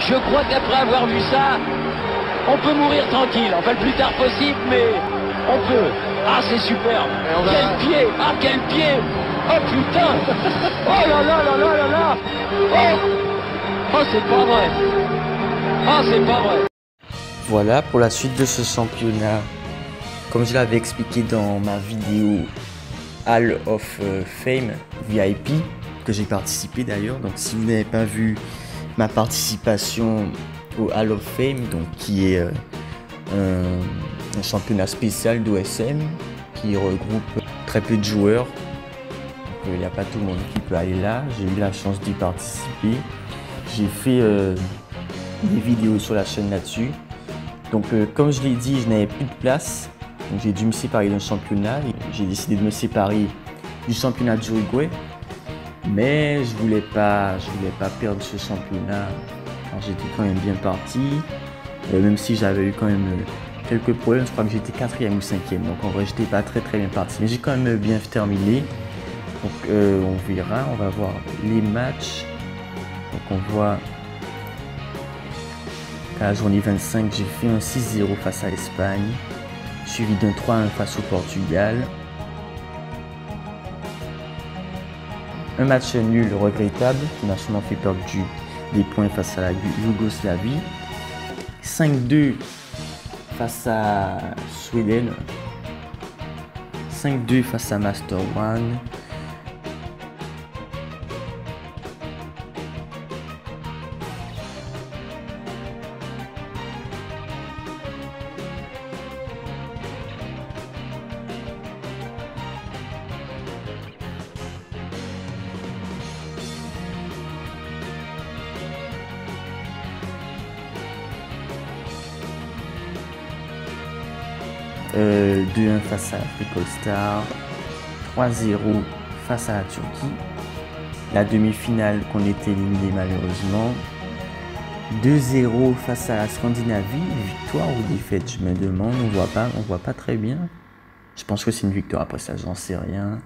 Je crois qu'après avoir vu ça, on peut mourir tranquille. Enfin, le plus tard possible, mais on peut. Ah, c'est superbe. Quel pied. Ah, quel pied. Oh, putain. Oh là là là là là là. Oh, c'est pas vrai. Ah, c'est pas vrai. Voilà pour la suite de ce championnat. Comme je l'avais expliqué dans ma vidéo Hall of Fame VIP, que j'ai participé d'ailleurs. Donc si vous n'avez pas vu ma participation au Hall of Fame, donc qui est un championnat spécial d'OSM qui regroupe très peu de joueurs. Donc il n'y a pas tout le monde qui peut aller là. J'ai eu la chance d'y participer. J'ai fait des vidéos sur la chaîne là-dessus. Donc comme je l'ai dit, je n'avais plus de place. Donc j'ai dû me séparer d'un championnat. J'ai décidé de me séparer du championnat d'Uruguay. Mais je voulais pas perdre ce championnat. J'étais quand même bien parti. Même si j'avais eu quand même quelques problèmes. Je crois que j'étais 4e ou 5e. Donc en vrai, j'étais pas très bien parti. Mais j'ai quand même bien terminé. Donc on verra. On va voir les matchs. Donc on voit qu'à la journée 25, j'ai fait un 6-0 face à l'Espagne. Suivi d'un 3-1 face au Portugal. Un match nul regrettable qui m'a sûrement fait perdre des points face à la Yougoslavie. 5-2 face à Sweden. 5-2 face à Master One. Euh, 2-1 face à Africa Star, 3-0 face à la Turquie, la demi-finale qu'on était éliminé malheureusement, 2-0 face à la Scandinavie, victoire ou défaite, je me demande, on voit pas très bien. Je pense que c'est une victoire, après ça j'en sais rien,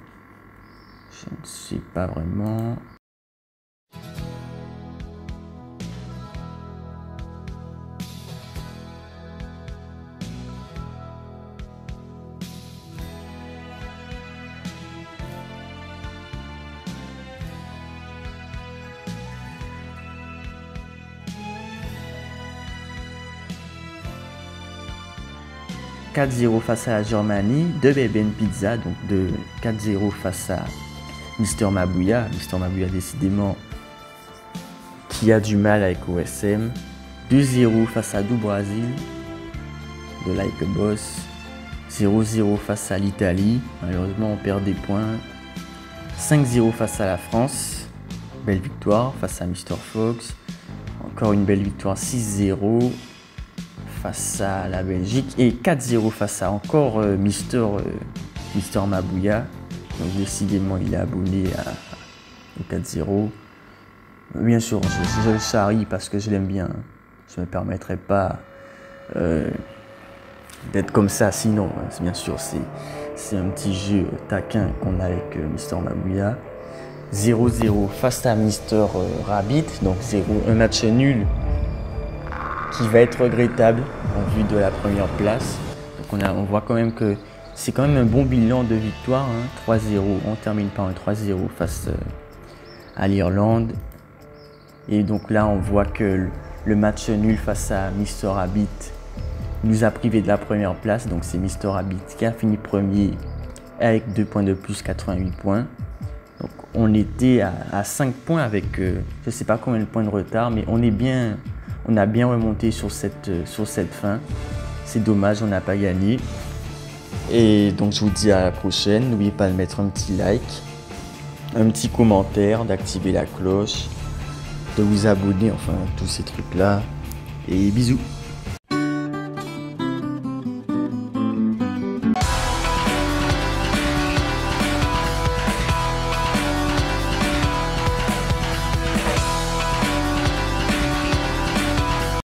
je ne sais pas vraiment. « 4-0 face à la Germanie, de Beben Pizza, donc de 4-0 face à Mister Mabouya. Mister Mabouya décidément qui a du mal avec OSM. 2-0 face à Do Brasil, de Like a Boss. 0-0 face à l'Italie, malheureusement on perd des points. 5-0 face à la France, belle victoire face à Mr Fox. Encore une belle victoire, 6-0. Face à la Belgique et 4-0 face à encore Mister Mabouya. Donc décidément il est abonné au 4-0. Bien sûr je le charrie parce que je l'aime bien. Je ne me permettrai pas d'être comme ça sinon. Bien sûr c'est un petit jeu taquin qu'on a avec Mister Mabouya. 0-0 face à Mister Rabbit. Donc un match nul qui va être regrettable en vue de la première place. Donc on voit quand même que c'est quand même un bon bilan de victoire, hein. 3-0, on termine par un 3-0 face à l'Irlande. Et donc là on voit que le match nul face à Mister Rabbit nous a privé de la première place. Donc c'est Mister Rabbit qui a fini premier avec 2 points de plus, 88 points. Donc on était à 5 points avec je ne sais pas combien de points de retard, mais on a bien remonté sur cette fin. C'est dommage, on n'a pas gagné. Et donc je vous dis à la prochaine. N'oubliez pas de mettre un petit like, un petit commentaire, d'activer la cloche, de vous abonner, enfin tous ces trucs là. Et bisous.